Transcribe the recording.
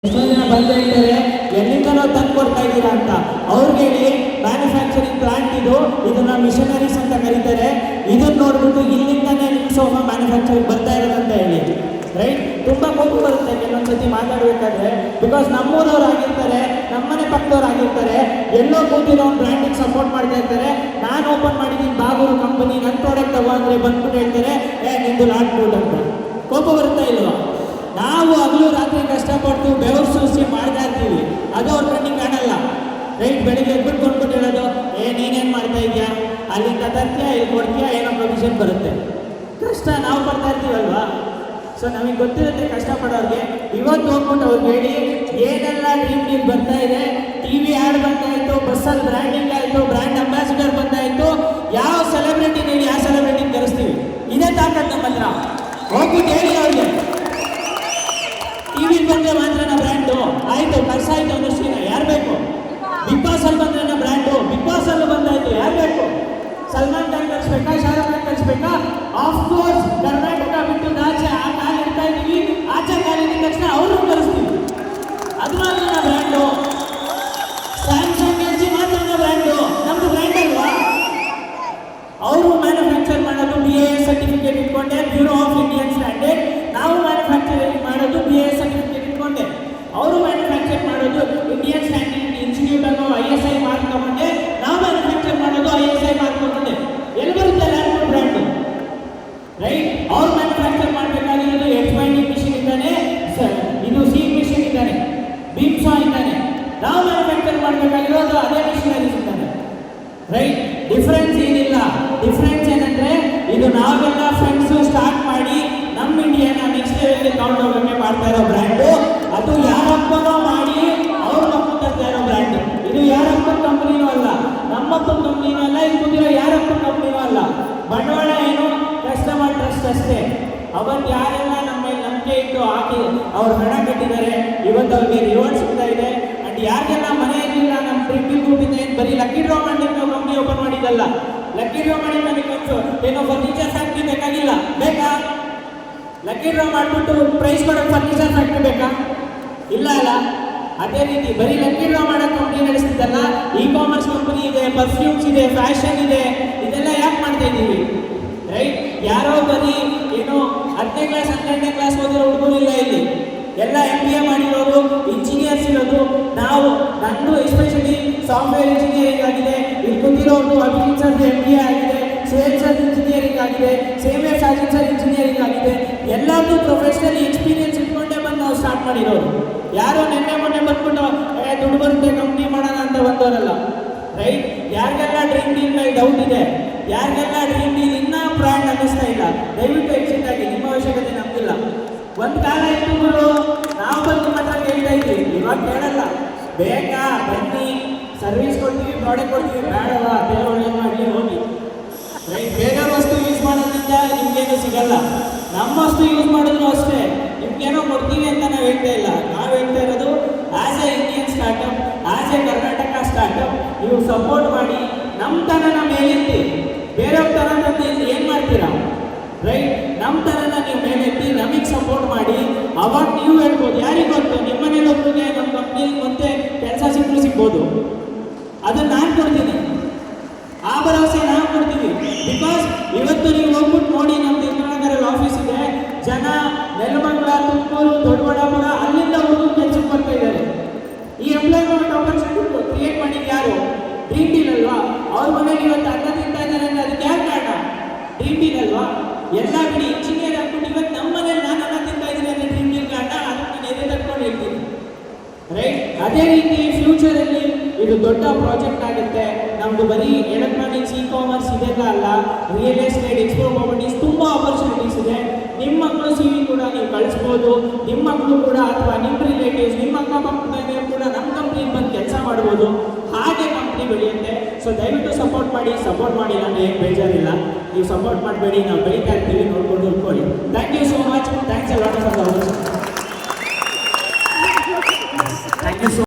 ಎಷ್ಟೋ ಜನ ಬಂದು ಹೇಳ್ತಾರೆ ಎಲ್ಲಿಂದನೋ ತಂದು ಕೊಡ್ತಾ ಇದ್ದೀರಾ ಅಂತ. ಅವ್ರಿಗೆ ಹೇಳಿ ಮ್ಯಾನುಫ್ಯಾಕ್ಚರಿಂಗ್ ಪ್ಲಾಂಟ್ ಇದನ್ನ ಮಿಷನರೀಸ್ ಅಂತ ಕರೀತಾರೆ. ಇದನ್ನ ನೋಡ್ಬಿಟ್ಟು ಇಲ್ಲಿಂದನೇ ನಿಮ್ಮ ಸೋಫಾ ಮ್ಯಾನುಫ್ಯಾಕ್ಚರಿಂಗ್ ಬರ್ತಾ ಇರೋದಂತ ಹೇಳಿ. ರೈಟ್, ತುಂಬ ಕೋಪ ಬರುತ್ತೆ ಕೆಲವೊಂದ್ಸತಿ ಮಾತಾಡಬೇಕಾದ್ರೆ. ಬಿಕಾಸ್ ನಮ್ಮೂರವ್ರು ಆಗಿರ್ತಾರೆ, ನಮ್ಮನೆ ಪಕ್ಕದವ್ರು ಆಗಿರ್ತಾರೆ, ಎಲ್ಲೋ ಕೂತಿರೋ ಒಂದು ಬ್ರ್ಯಾಂಡಿಗೆ ಸಪೋರ್ಟ್ ಮಾಡ್ತಾ ಇರ್ತಾರೆ. ನಾನು ಓಪನ್ ಮಾಡಿದ್ದೀನಿ ಬಾಗೂರು ಕಂಪನಿ, ನನ್ನ ಪ್ರಾಡಕ್ಟ್ ತಗೋ ಅಂದರೆ ಬಂದ್ಬಿಟ್ಟು ಹೇಳ್ತಾರೆ ನಿಂದು ಲಾಟ್ ಬೋರ್ಡ್ ಅಂತ. ಕೋಪ ಬರುತ್ತಾ ಇಲ್ವಾ? ನಾವು ಹಗಲು ರಾತ್ರಿ ಕಷ್ಟಪಟ್ಟು ಬೆವರು ಸೂಸಿ ಮಾಡ್ತಾ ಇರ್ತೀವಿ, ಅದು ಅವ್ರ ಕಣ್ಣಿಗೆ ಕಾಣಲ್ಲ. ರೈಟ್, ಬೆಳಿಗ್ಗೆ ಎದ್ಬಿಟ್ಟು ಕೊಂಡ್ಬಿಟ್ಟು ಹೇಳೋದು ನೀನೇನು ಮಾಡ್ತಾ ಇದೆಯಾ, ಅಲ್ಲಿಂದ ತರ್ತೀಯ, ಇಲ್ಲಿ ಕೊಡ್ತೀಯಾ, ಏನೋ ಪ್ರೊವಿಷನ್ ಬರುತ್ತೆ. ಕಷ್ಟ ನಾವು ಪಡ್ತಾ ಇರ್ತೀವಲ್ವಾ. ಸೊ ನಮಗೆ ಗೊತ್ತಿರುತ್ತೆ ಕಷ್ಟಪಡೋರಿಗೆ. ಇವತ್ತು ಹೋಗ್ಬಿಟ್ಟು ಅವ್ರಿಗೆ ಹೇಳಿ ಏನೆಲ್ಲ ಡ್ರೀಮ್ ಡೀಲ್ ಬರ್ತಾ ಇದೆ. ಟಿವಿ ಆ್ಯಡ್ ಬಂದಾಯಿತು, ಬಸ್ಸಲ್ಲಿ ಬ್ರ್ಯಾಂಡಿಂಗ್ ಆಯಿತು, ಬ್ರ್ಯಾಂಡ್ ಅಂಬಾಸಿಡರ್ ಬಂದಾಯಿತು. ಯಾವ ಸೆಲೆಬ್ರಿಟಿ ನೀಡಿ ಯಾವ ಸೆಲೆಬ್ರಿಟಿ ಕರೆಸ್ತೀವಿ, ಇದೇ ತಾಕತ್ತು ನಮ್ಮ ಹತ್ರ. ಹೋಗ್ಬಿಟ್ಟು ಹೇಳಿ ಅವ್ರಿಗೆ ಟಿವಿ ಬಂದರೆ ಮಾತ್ರ ಬ್ರ್ಯಾಂಡು ಆಯಿತು, ಕರ್ಸಾಯ್ತು ಅನ್ನೋಷ್ಟಿನ ಯಾರು ಬೇಕು? ಬಿಗ್ ಬಾಸ್ ಅಲ್ಲಿ ಬಂದ್ರೆ ಬ್ರ್ಯಾಂಡು, ಬಿಗ್ ಬಾಸ್ ಅಲ್ಲೂ ಬಂದಾಯ್ತು, ಯಾರು ಬೇಕು? ಸಲ್ಮಾನ್ ಖಾನ್ ಕಳಿಸ್ಬೇಕಾ, ಶಾರುಖ್ ಖಾನ್ ಕಳಿಸ್ಬೇಕಾ? ಆಫ್ಕೋರ್ಸ್ ಕರ್ನಾಟಕ ಬಿಟ್ಟು ಆಚೆ ಆ ಕಾಲ ಇಡ್ತಾ ಇದ್ದೀವಿ, ಆಚೆ ಕಾಲಿದ ತಕ್ಷಣ ಅವರು ಕಳಿಸ್ತೀವಿ. ಅದು ಮಾತ್ರ ಬ್ರ್ಯಾಂಡು. ಸ್ಯಾಮ್ಸಂಗ್ ಎಲ್ ಜಿ ಮಾತ್ರ ಬ್ರ್ಯಾಂಡು, ನಮ್ದು ಬ್ರ್ಯಾಂಡ್ ಅಲ್ವಾ? ಅವರು ಮ್ಯಾನುಫ್ಯಾಕ್ಚರ್ ಮಾಡೋದು BIS ಸರ್ಟಿಫಿಕೇಟ್ ಇಟ್ಕೊಂಡೆ, ಬ್ಯೂರೋ ಆಫ್ ಇಂಡಿಯನ್ ಸ್ಟ್ಯಾಂಡರ್ಡ್. ನಾವು ಮ್ಯಾನುಫ್ಯಾಕ್ಚರಿಂಗ್ ಮಾಡೋದು BIS ಸರ್ಟಿಫಿಕೇಟ್ ಇಟ್ಕೊಂಡೆ. ಅವರು ಮ್ಯಾನುಫ್ಯಾಕ್ಚರ್ ಮಾಡೋದು ಇಂಡಿಯನ್ ಸ್ಟ್ಯಾಂಡರ್ಡ್ ಇನ್ಸ್ಟಿಟ್ಯೂಟ್ ಅನ್ನೋ ISI ಮಾರ್ಕ್ ತಗೊಂಡೆ. ನಾವು ಮ್ಯಾನುಫ್ಯಾಕ್ಚರ್ ಮಾಡೋದು ISI ಮಾರ್ಕ್ ತಗೊಂಡೆ. ಎಲ್ಲಿ ಬರುತ್ತೆ ಲ್ಯಾಂಡ್ ಬ್ರ್ಯಾಂಡು? ರೈಟ್, ಅವ್ರು ಮ್ಯಾನುಫ್ಯಾಕ್ಚರ್ ಮಾಡಬೇಕಾಗಿರೋದು ಎಡ್ಜ್ ಬೈಂಡಿಂಗ್ ಮಿಷಿನ್ ಇದ್ದಾನೆ, ಇದು ಸೀಟ್ ಮಿಷಿನ್ ಇದ್ದಾನೆ, ಬೀಮ್ಸಾ ಇದ್ದಾನೆ. ನಾವು ಮ್ಯಾನುಫ್ಯಾಕ್ಚರ್ ಮಾಡಬೇಕಾಗಿರೋದು ಅದೇ ಮಿಷನರೀಸ್ ಇದ್ದಾನೆ. ರೈಟ್, ಡಿಫ್ರೆನ್ಸ್ ಏನಿಲ್ಲ. ಡಿಫ್ರೆನ್ಸ್ ಏನಂದ್ರೆ ಇದು ನಾವೆಲ್ಲ ಫ್ರೆಂಡ್ಸು ಸ್ಟಾರ್ಟ್ ಮಾಡಿ ನಮ್ಮ ಇಂಡಿಯಾನ ನೆಕ್ಸ್ಟ್ ಲೆವೆಲ್ಗೆ ತಗೊಂಡು ಹೋಗೋಕ್ಕೆ ಮಾಡ್ತಾ ಇರೋ ಬ್ರ್ಯಾಂಡು. ಅದು ಯಾರಪ್ಪನೋ ಮಾಡಿ ಅವ್ರ ಮಕ್ಕಳು ತರ್ತಾ ಇರೋ ಬ್ರ್ಯಾಂಡು. ಇದು ಯಾರಪ್ಪನ ಕಂಪ್ನಿನೂ ಅಲ್ಲ, ನಮ್ಮಪ್ಪನ ಕಂಪ್ನಿನೂ ಅಲ್ಲ, ಇದು ಕೂತಿರೋ ಯಾರಪ್ಪನ ಕಂಪ್ನಿನೂ ಅಲ್ಲ. ಬಂಡವಾಳ ಏನು? ಕಸ್ಟಮರ್ ಟ್ರಸ್ಟ್ ಅಷ್ಟೇ. ಅವತ್ತು ಯಾರೆಲ್ಲ ನಮ್ಮ ಮೇಲೆ ನಂಬಿಕೆ ಇಟ್ಟು ಹಾಕಿ ಅವ್ರು ಹಣ ಕಟ್ಟಿದ್ದಾರೆ, ಇವತ್ತು ಅವ್ರಿಗೆ ರಿವಾರ್ಡ್ ಸಿಗ್ತಾ ಇದೆ. ಅಂಡ್ ಯಾರಿಗೆಲ್ಲ ಮನೆ ಇರಲಿಲ್ಲ, ನಮ್ಮ ಪ್ರಿಂಟಿಂಗ್ ಗ್ರೂಪಿಂದ ಏನು ಬರೀ ಲಕ್ಕಿ ಡ್ರಾ ಮಾಡಲಿಕ್ಕೆ ನಾವು ಕಂಪ್ನಿ ಓಪನ್ ಮಾಡಿದ್ದಲ್ಲ. ಲಕ್ಕಿ ಡ್ರಾ ಮಾಡಿ ನಮಗೆ ಖರ್ಚು ಏನೋ ಫರ್ನಿಚರ್ ಫ್ಯಾಕ್ಟ್ರಿ ಬೇಕಾಗಿಲ್ಲ, ಬೇಕಾ? ಲಕ್ಕಿ ಡ್ರಾ ಮಾಡಿಬಿಟ್ಟು ಪ್ರೈಸ್ ಕೊಡೋಕೆ ಫರ್ನಿಚರ್ ಫ್ಯಾಕ್ಟ್ರಿ ಬೇಕಾ? ಇಲ್ಲ ಅಲ್ಲ. ಅದೇ ರೀತಿ ಬರೀ ಲಕ್ಕಿ ಡ್ರಾ ಮಾಡೋ ಕಂಪ್ನಿ ನಡೆಸ್ತಿದ್ದಲ್ಲ, ಇ-ಕಾಮರ್ಸ್ ಕಂಪ್ನಿ ಇದೆ, ಪರ್ಫ್ಯೂಮ್ಸ್ ಇದೆ, ಫ್ಯಾಷನ್ ಇದೆ, ಇದೆಲ್ಲ ಯಾಕೆ ಮಾಡ್ತಾ ಇದ್ದೀವಿ? ರೈಟ್, ಯಾರೋ ಬರೀ ಏನೋ 10ನೇ ಕ್ಲಾಸ್ 12ನೇ ಕ್ಲಾಸ್ ಓದಿರೋ ಹುಡುಗರಿಲ್ಲ ಇಲ್ಲಿ. ಎಲ್ಲ MBA ಮಾಡಿರೋರು, ಇಂಜಿನಿಯರ್ಸ್ ಇರೋದು. ನಾವು ನಂದು ಎಸ್ಪೆಷಲಿ ಸಾಫ್ಟ್ವೇರ್ ಇಂಜಿನಿಯರಿಂಗ್ ಆಗಿದೆ, ಇಲ್ಲಿ ಕೂತಿರೋದು ಅಭಿಜಿತ್ ಸರ್ MBA ಆಗಿದೆ, ಸೇಲ್ಸ್ ಸರ್ ಇಂಜಿನಿಯರಿಂಗ್ ಆಗಿದೆ, ಸೇವೆ ಸಾಜಿದ್ ಸರ್ ಇಂಜಿನಿಯರಿಂಗ್ ಆಗಿದೆ. ಎಲ್ಲರೂ ಪ್ರೊಫೆಷನಲಿ ಎಕ್ಸ್ಪೀರಿಯನ್ಸ್ ಇಟ್ಕೊಂಡೇ ಬಂದು ನಾವು ಸ್ಟಾರ್ಟ್ ಮಾಡಿರೋರು. ಯಾರೋ ಮೊನ್ನೆ ಬಂದ್ಬಿಟ್ಟು ದುಡ್ಡು ಬರುತ್ತೆ ಕಂಪ್ನಿ ಮಾಡೋಣ ಅಂತ ಬಂದವರಲ್ಲ. ರೈಟ್, ಯಾರಿಗೆಲ್ಲ ಡ್ರೀಮ್ ಡೀಲ್ ಮೇಲೆ ಡೌಟ್ ಇದೆ, ಯಾರಿಗೆಲ್ಲ ಡ್ರೀಮ್ ಡೀಲ್ ಇನ್ನೂ ಬ್ರ್ಯಾಂಡ್ ಅನ್ನಿಸ್ತಾ ಇಲ್ಲ, ದಯವಿಟ್ಟು ಎಕ್ಸಿಟ್ ಆಗಿ, ನಿಮ್ಮ ಅವಶ್ಯಕತೆ ನಮ್ದಿಲ್ಲ. ಒಂದು ಕಾಲ ಇತ್ತು ಗುರು, ನಾವು ಬಂದು ಮಾತ್ರ ಕೇಳ್ತಾ ಇದ್ವಿ, ಇವಾಗ ಕೇಳಲ್ಲ. ಬೇಕಾ ಬನ್ನಿ, ಸರ್ವಿಸ್ ಕೊಡ್ತೀವಿ, ಪ್ರಾಡಕ್ಟ್ ಕೊಡ್ತೀವಿ, ಬೇಡವಾ ಬೇರೆ ಒಳ್ಳೆ ಮಾಡಲಿ ಹೋಗಿ. ರೈಟ್, ಬೇರೆ ವಸ್ತು ಯೂಸ್ ಮಾಡೋದ್ರಿಂದ ನಿಮ್ಗೇನು ಸಿಗಲ್ಲ. ನಮ್ಮ ವಸ್ತು ಯೂಸ್ ಮಾಡಿದ್ರು ಅಷ್ಟೇ ನಿಮ್ಗೇನೋ ಕೊಡ್ತೀವಿ ಅಂತ ನಾವು ಹೇಳ್ತಾ ಇಲ್ಲ. ನಾವು ಹೇಳ್ತಾ ಇರೋದು as A Indian startup, as A Karnataka startup ನೀವು ಸಪೋರ್ಟ್ ಮಾಡಿ ನಮ್ಮ ತನನ ಮೇಲೆತ್ತಿ. ಬೇರೆಯವ್ರ ಥರ ತಂದು ಏನು ಮಾಡ್ತೀರಾ? ರೈಟ್, ನಮ್ಮ ಥರನ ನೀವು ಮೇಲೆತ್ತಿ ನಮಗೆ ಸಪೋರ್ಟ್ ಮಾಡಿ. ಅವಾಗ ನೀವು ಹೇಳ್ಬೋದು, ಯಾರಿಗೆ ಗೊತ್ತು ನಿಮ್ಮ ಮನೇಲಿ ಒಬ್ಬರಿಗೆ ನಮ್ಮ ಕಂಪ್ನಿಲಿ ಮತ್ತೆ ಕೆಲಸ ಸಿಗ್ಬೋದು. ಅದನ್ನು ನಾನು ಕೊಡ್ತೀನಿ, ಆ ಭರವಸೆ ನಾವು ಕೊಡ್ತೀವಿ. ಬಿಕಾಸ್ ಇವತ್ತು ನೀವು ಹೋಗ್ಬಿಟ್ಟು ನೋಡಿ, ನಮ್ದು ಇಂದ್ರನಗರಲ್ಲಿ ಆಫೀಸ್ ಇದೆ, ಜನ ನೆಲಮಂಗಲ, ತುಮಕೂರು, ದೊಡ್ಡಬಳ್ಳಾಪುರ ಅಲ್ಲಿಂದ ಹುಡುಗರು ಕೆಲಸಕ್ಕೆ ಬರ್ತಾ ಇದ್ದಾರೆ. ಈ ಎಂಪ್ಲಾಯ್ಮೆಂಟ್ ಆಪರ್ಚುನಿಟಿ ಕ್ರಿಯೇಟ್ ಮಾಡಿದ್ದು ಯಾರು? ಡ್ರೀಮ್ ಡೀಲ್ ಅಲ್ವಾ? ಅವ್ರ ಮನೇಲಿ ಇವತ್ತು ಅನ್ನ ತಿಂತಾ ಇದ್ದಾರೆ ಅಂದರೆ ಅದಕ್ಕೆ ಯಾರು ಕಾರಣ? ಡ್ರೀಮ್ ಡೀಲ್ ಅಲ್ವಾ? ಎಲ್ಲ ಬಿಡಿ, ಇಂಜಿನಿಯರ್ ಆಗ್ಬಿಟ್ಟು ಇವತ್ತು ನಮ್ಮ ಮನೇಲಿ ನಾನು ಅನ್ನ ತಿಂತಾ ಇದ್ದೀನಿ ಅಂದರೆ ಡ್ರೀಮ್ ಡೀಲ್ ಕಾರಣ. ಅದಕ್ಕೆ ನಾನು ಎದೆ ತಟ್ಕೊಂಡು ಹೇಳ್ತೀನಿ. ರೈಟ್, ಅದೇ ರೀತಿ ಫ್ಯೂಚರಲ್ಲಿ ಇದು ದೊಡ್ಡ ಪ್ರಾಜೆಕ್ಟ್ ಆಗುತ್ತೆ. ನಮ್ಮದು ಬರೀ ಎಲೆಕ್ಟ್ರಾನಿಕ್ಸ್, ಇ-ಕಾಮರ್ಸ್ ಇದೆಲ್ಲ ಅಲ್ಲ, ರಿಯಲ್ ಎಸ್ಟೇಟ್, ಎಕ್ಸ್ಪೋ ಪ್ರಾಪರ್ಟೀಸ್, ತುಂಬ ಆಪರ್ಚುನಿಟೀಸ್ ಇದೆ. ನಿಮ್ಮ ಮಕ್ಕಳು CV ಕೂಡ ನೀವು ಕಳಿಸ್ಬೋದು. ನಿಮ್ಮ ಮಕ್ಕಳು ಕೂಡ ಅಥವಾ ನಿಮ್ಮ ರಿಲೇಟಿವ್ಸ್, ನಿಮ್ಮ ಅಕ್ಕಪಕ್ಕದಲ್ಲಿ ಕೂಡ ನಮ್ಮ ಕಂಪ್ನಿಗೆ ಬಂದು ಕೆಲಸ ಮಾಡ್ಬೋದು. ಹಾಗೆ ಕಂಪ್ನಿ ಬೆಳೆಯುತ್ತೆ. ಸೊ ದಯವಿಟ್ಟು ಸಪೋರ್ಟ್ ಮಾಡಿ ಅಂದರೆ ಏನು ಬೇಜಾರಿಲ್ಲ. ನೀವು ಸಪೋರ್ಟ್ ಮಾಡಬೇಡಿ, ನಾವು ಬೆಳೀತಾ ಇರ್ತೀವಿ, ನೋಡ್ಕೊಂಡು ಉಳ್ಕೊಳ್ಳಿ. Thank you so much. Thanks a lot for the opportunity. Thank you.